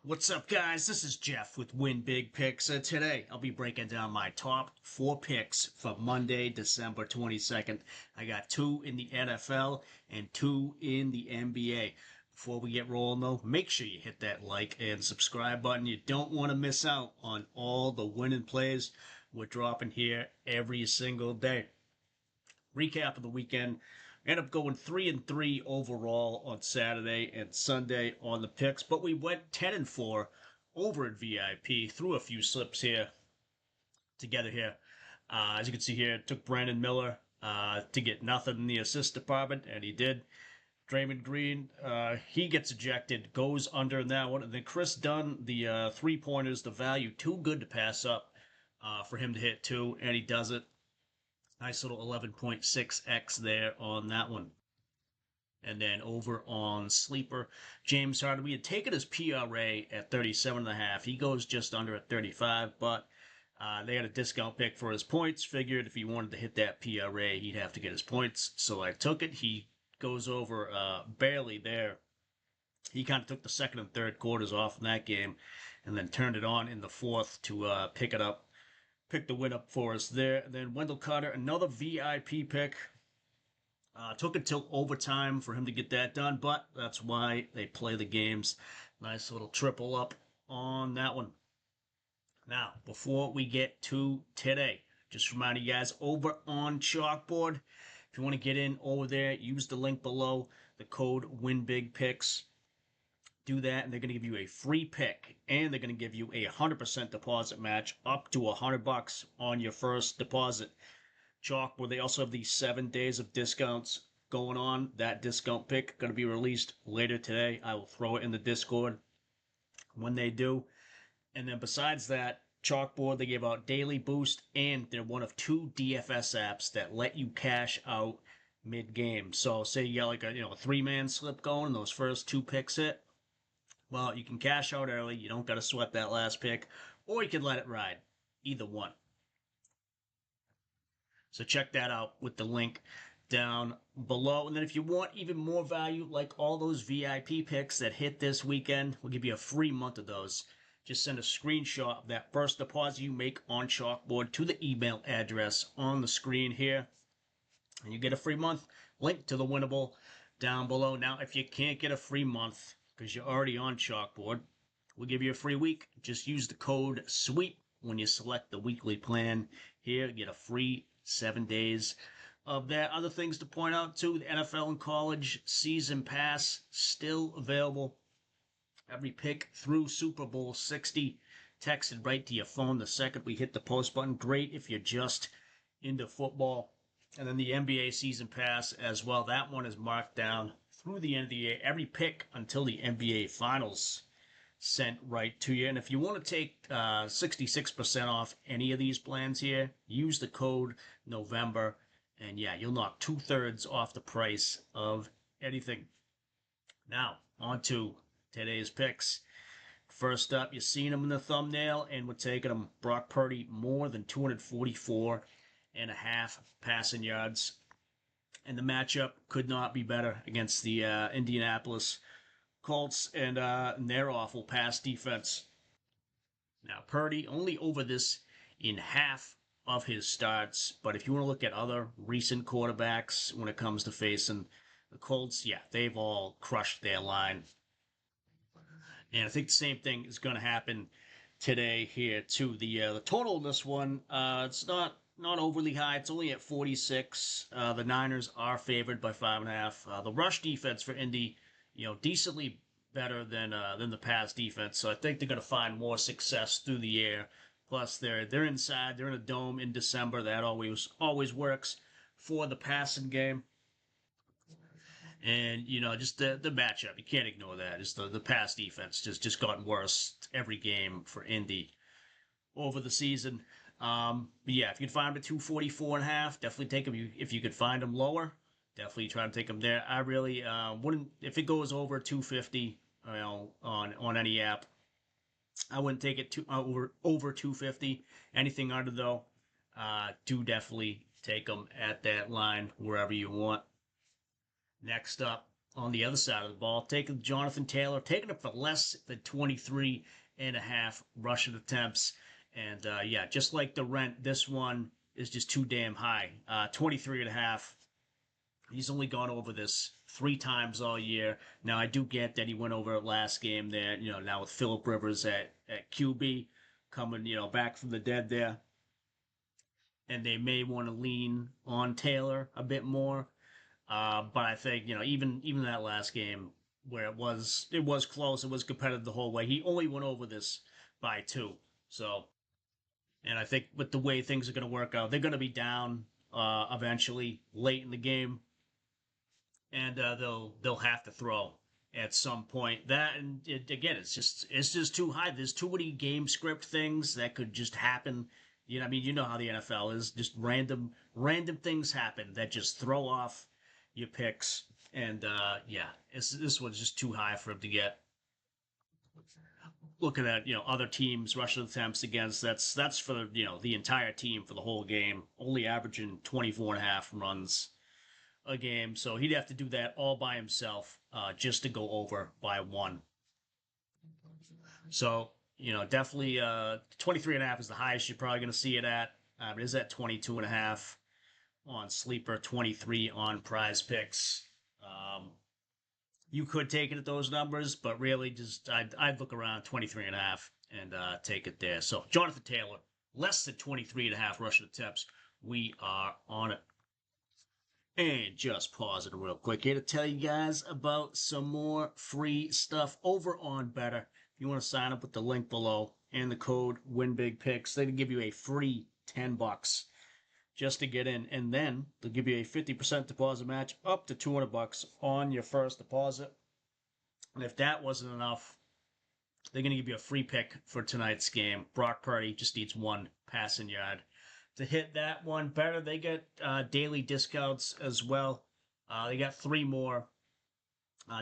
What's up, guys? This is Jeff with WINBIGPICKS. Today, I'll be breaking down my top 4 picks for Monday, December 22nd. I got 2 in the NFL and 2 in the NBA. Before we get rolling, though, make sure you hit that like and subscribe button. You don't want to miss out on all the winning plays we're dropping here every single day. Recap of the weekend. End up going 3-3 overall on Saturday and Sunday on the picks, but we went 10-4 over at VIP. Threw a few slips here together here. As you can see here, it took Brandon Miller to get nothing in the assist department, and he did. Draymond Green, he gets ejected, goes under in that one. And then Chris Dunn, the three-pointers, the value too good to pass up for him to hit two, and he does it. Nice little 11.6x there on that one. And then over on Sleeper, James Harden, we had taken his PRA at 37.5. He goes just under at 35, but they had a discount pick for his points. Figured if he wanted to hit that PRA, he'd have to get his points. So I took it. He goes over barely there. He kind of took the second and third quarters off in that game and then turned it on in the fourth to pick it up. Pick the win up for us there. And then Wendell Carter, another VIP pick. Took until overtime for him to get that done, but that's why they play the games. Nice little triple up on that one. Now, before we get to today, just reminding you guys over on Chalkboard, if you want to get in over there, use the link below, the code WINBIGPICKS. Do that, and they're going to give you a free pick, and they're going to give you a 100% deposit match up to $100 on your first deposit. Chalkboard, they also have these 7 days of discounts going on. That discount pick going to be released later today. I will throw it in the Discord when they do. And then besides that, Chalkboard, they give out Daily Boost, and they're one of 2 DFS apps that let you cash out mid-game. So say you got like a 3-man slip going, and those first 2 picks hit. Well, you can cash out early. You don't got to sweat that last pick, or you can let it ride. Either one. So check that out with the link down below. And then if you want even more value, like all those VIP picks that hit this weekend, we'll give you a free month of those. Just send a screenshot of that first deposit you make on Chalkboard to the email address on the screen here, and you get a free month. Link to the winnable down below. Now, if you can't get a free month because you're already on Chalkboard, we'll give you a free week. Just use the code SWEEP when you select the weekly plan here. Get a free 7 days of that. Other things to point out too, the NFL and college season pass still available. Every pick through Super Bowl 60 texted right to your phone the second we hit the post button. Great if you're just into football. And then the NBA season pass as well. That one is marked down through the end of the year. Every pick until the NBA finals sent right to you. And if you want to take 66% off any of these plans here, use the code November, and yeah, you'll knock 2/3 off the price of anything. Now, on to today's picks. First up, you've seen them in the thumbnail, and we're taking them. Brock Purdy, more than 244.5 passing yards. And the matchup could not be better against the Indianapolis Colts and their awful pass defense. Now, Purdy only over this in half of his starts, but if you want to look at other recent quarterbacks when it comes to facing the Colts, yeah, they've all crushed their line. And I think the same thing is going to happen today here too. The total in this one, it's not overly high. It's only at 46. The Niners are favored by 5.5. The rush defense for Indy, decently better than the pass defense. So I think they're going to find more success through the air. Plus, they're inside. They're in a dome in December. That always works for the passing game. And just the matchup, you can't ignore that. Just the pass defense just gotten worse every game for Indy over the season. But yeah, if you can find them at 244.5, definitely take them. If you could find them lower, definitely try to take them there. I really wouldn't, if it goes over 250, on any app, I wouldn't take it over 250. Anything under though, do definitely take them at that line wherever you want. Next up, on the other side of the ball, taking Jonathan Taylor, taking it for less than 23.5 rushing attempts. And yeah, just like the rent, this one is just too damn high. 23.5. He's only gone over this 3 times all year. Now, I do get that he went over it last game there, now with Philip Rivers at QB coming, back from the dead there. And they may want to lean on Taylor a bit more. But I think even that last game where it was close, it was competitive the whole way. He only went over this by 2. So, and I think with the way things are going to work out, they're going to be down eventually late in the game, and they'll have to throw at some point. That and again, it's just too high. There's too many game script things that could just happen. I mean, you know how the NFL is. Just random things happen that just throw off your picks. And yeah, this one's just too high for him to get. Looking at other teams rushing attempts against, that's for the entire team for the whole game, only averaging 24.5 runs a game. So he'd have to do that all by himself just to go over by 1. So definitely 23.5 is the highest you're probably going to see it at. It is at 22.5 on Sleeper, 23 on Prizepicks. You could take it at those numbers, but really just I'd look around 23.5 and take it there. So Jonathan Taylor, less than 23.5 rushing attempts. We are on it. And just pause it real quick here to tell you guys about some more free stuff over on Betr. If you want to sign up with the link below and the code WINBIGPICKS, they can give you a free $10 just to get in, and then they'll give you a 50% deposit match up to $200 on your first deposit. And if that wasn't enough, they're going to give you a free pick for tonight's game. Brock Purdy just needs 1 passing yard to hit that one. Betr, they get daily discounts as well. They got 3 more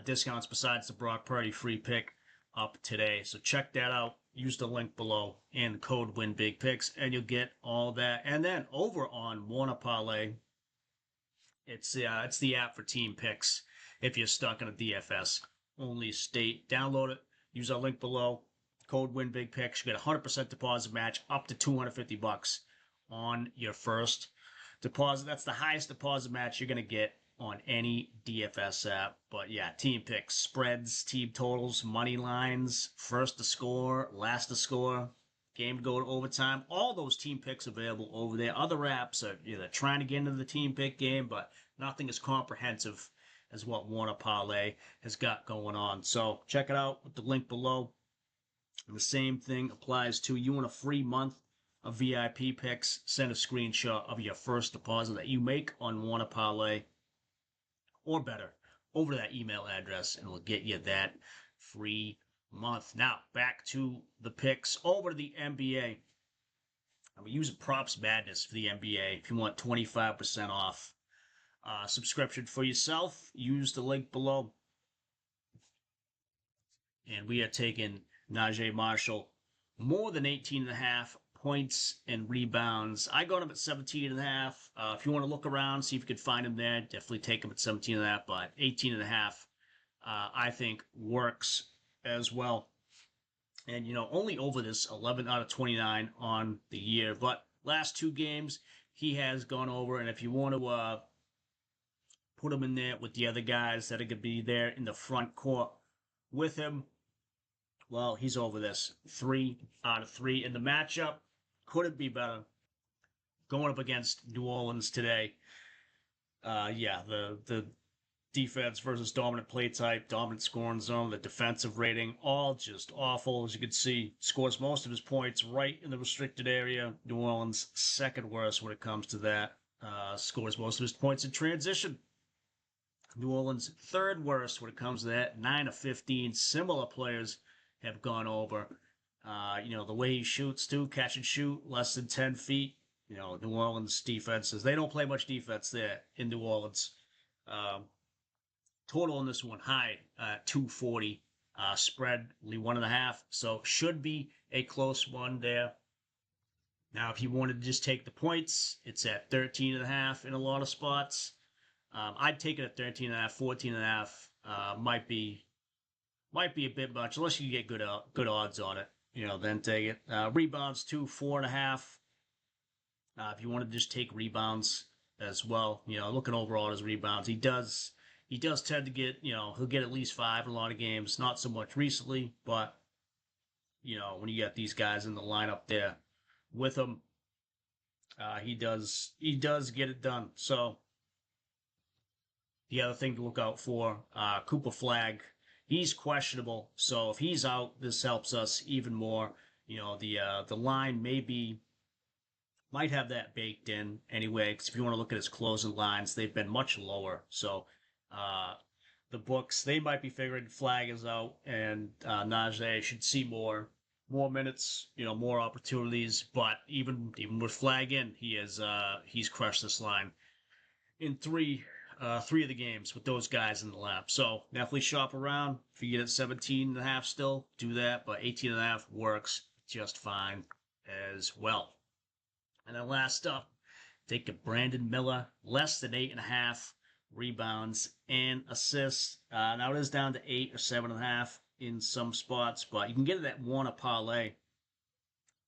discounts besides the Brock Purdy free pick up today. So check that out. Use the link below and the code WINBIGPICKS, and you'll get all that. And then over on Warner Parlay, it's the app for team picks. If you're stuck in a DFS only state, download it. Use our link below. Code WINBIGPICKS. You get a 100% deposit match up to $250 on your first deposit. That's the highest deposit match you're going to get on any DFS app. But yeah, team picks, spreads, team totals, money lines, first to score, last to score, game to go to overtime. All those team picks available over there. Other apps are trying to get into the team pick game, but nothing as comprehensive as what Warner Parlay has got going on. So check it out with the link below. And the same thing applies to you want a free month of VIP picks. Send a screenshot of your first deposit that you make on Warner Parlay or Betr over to that email address, and we'll get you that free month. Now, back to the picks. Over to the NBA. I'm using Props Madness for the NBA. If you want 25% off subscription for yourself, use the link below. And we are taking Najee Marshall more than 18.5 points and rebounds. I got him at 17.5. If you want to look around, see if you can find him there, definitely take him at 17.5, but 18.5 I think works as well. And only over this 11 out of 29 on the year, but last 2 games he has gone over. And if you want to put him in there with the other guys that are going to be there in the front court with him, well, he's over this 3 out of 3 in the matchup. Couldn't be better. Going up against New Orleans today. Yeah, the defense versus dominant play type, dominant scoring zone, the defensive rating, all just awful. As you can see, scores most of his points right in the restricted area. New Orleans, second worst when it comes to that. Scores most of his points in transition. New Orleans, third worst when it comes to that. 9 of 15. Similar players have gone over. The way he shoots too, catch and shoot, less than 10 feet. New Orleans defenses, they don't play much defense there in New Orleans. Total on this one, high, 240. Spread, only 1.5. So should be a close one there. Now, if you wanted to just take the points, it's at 13.5 in a lot of spots. I'd take it at 13.5, 14.5. Might be a bit much unless you get good odds on it. Then take it. Rebounds 2, 4.5. If you want to just take rebounds as well, looking overall at his rebounds, he does tend to get, he'll get at least 5 in a lot of games. Not so much recently, but when you got these guys in the lineup there with him, he does get it done. So the other thing to look out for, Cooper Flag, he's questionable. So if he's out, this helps us even more. The line might have that baked in anyway. Because if you want to look at his closing lines, they've been much lower. So uh, the books, they might be figuring Flag is out, and Najee should see more minutes, more opportunities. But even with Flag in, he's crushed this line in three of the games with those guys in the lap. So definitely shop around. If you get at 17.5 still, do that. But 18.5 works just fine as well. And then last up, take a Brandon Miller, less than 8.5 rebounds and assists. Now it is down to 8 or 7.5 in some spots, but you can get it at one a parlay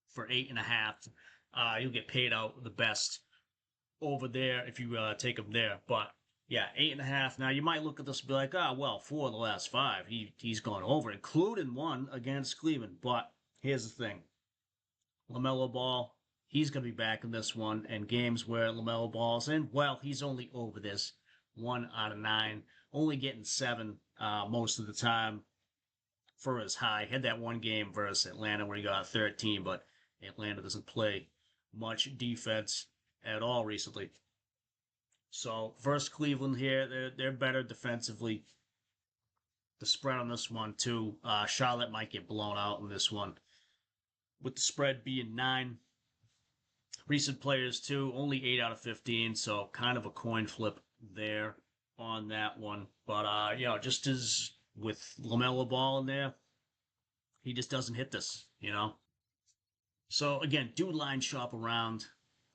for 8.5. You'll get paid out the best over there if you take him there. But yeah, 8.5. Now you might look at this and be like, well, 4 of the last 5, he's gone over, including one against Cleveland. But here's the thing: LaMelo Ball, he's going to be back in this one, and games where LaMelo Ball's in, well, he's only over this 1 out of 9, only getting 7 most of the time for his high. Had that one game versus Atlanta where he got 13, but Atlanta doesn't play much defense at all recently. So versus Cleveland here, they're better defensively. The spread on this one too. Charlotte might get blown out in this one, with the spread being 9. Recent players too, only 8 out of 15, so kind of a coin flip there on that one. But just as with LaMelo Ball in there, he just doesn't hit this. So again, do line shop around.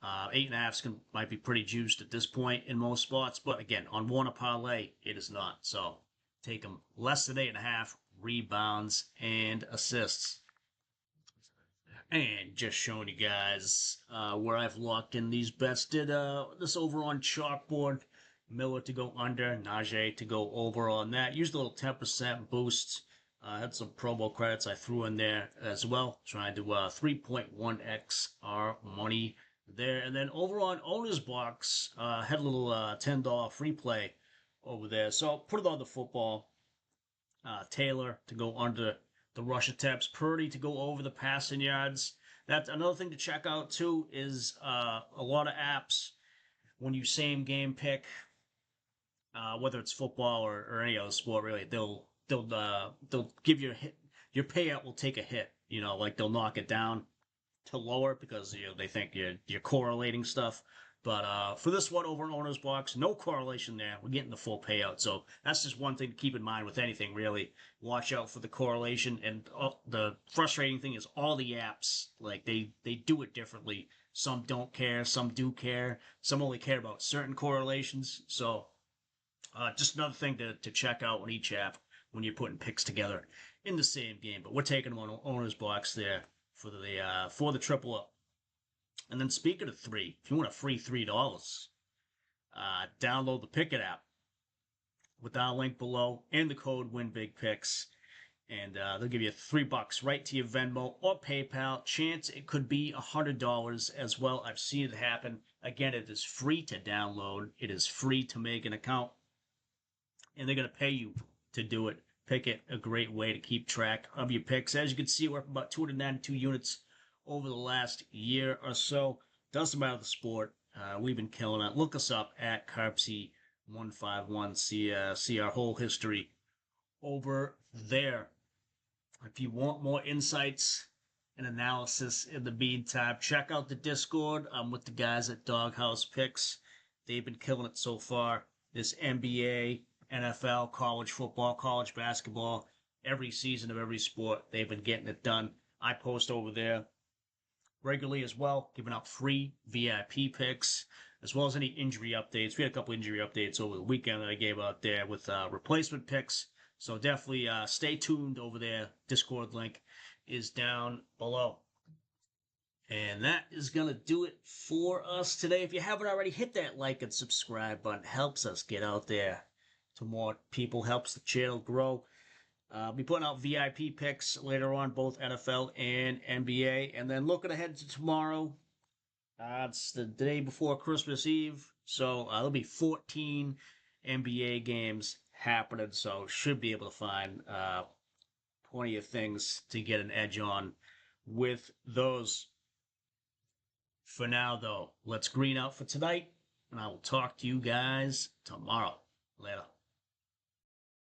8.5 might be pretty juiced at this point in most spots, but again, on one a parlay, it is not. So take them less than 8.5 rebounds and assists. And just showing you guys where I've locked in these bets. Did this over on Chalkboard. Miller to go under, Najee to go over on that. Used a little 10% boost. Had some promo credits I threw in there as well. Trying to 3.1x our money there. And then over on Owner's Box, had a little $10 free play over there. So put it on the football. Taylor to go under the rush attempts. Purdy to go over the passing yards. That's another thing to check out too, is a lot of apps, when you same game pick, whether it's football or any other sport really, they'll give you a hit. Your payout will take a hit. Like they'll knock it down to lower because they think you're correlating stuff. But for this one over in Owner's Box, no correlation there. We're getting the full payout. So that's just one thing to keep in mind with anything, really. Watch out for the correlation. And the frustrating thing is all the apps, like they do it differently. Some don't care, some do care. Some only care about certain correlations. So just another thing to check out on each app when you're putting picks together in the same game. But we're taking them on Owner's Box there for the triple up. And then speaking of 3, if you want a free $3, download the Pickett app with our link below and the code WINBIGPICKS. And they'll give you $3 right to your Venmo or PayPal. Chance it could be $100 as well. I've seen it happen. Again, it is free to download. It is free to make an account. And they're going to pay you to do it. Pickett, a great way to keep track of your picks. As you can see, we're up about 292 units over the last year or so. Doesn't matter the sport. We've been killing it. Look us up at Carpsy151. See our whole history over there. If you want more insights and analysis in the meantime, check out the Discord. I'm with the guys at Doghouse Picks. They've been killing it so far. This NBA, NFL, college football, college basketball, every season of every sport, they've been getting it done. I post over there regularly as well, giving out free VIP picks. as well as any injury updates. We had a couple injury updates over the weekend that I gave out there with replacement picks. So definitely stay tuned over there. Discord link is down below. And that is going to do it for us today. If you haven't already, hit that like and subscribe button. Helps us get out there to more people, helps the channel grow. I'll be putting out VIP picks later on, both NFL and NBA. And then looking ahead to tomorrow, it's the day before Christmas Eve. So there'll be 14 NBA games happening. So should be able to find plenty of things to get an edge on with those. For now, though, let's green out for tonight, and I will talk to you guys tomorrow. Later.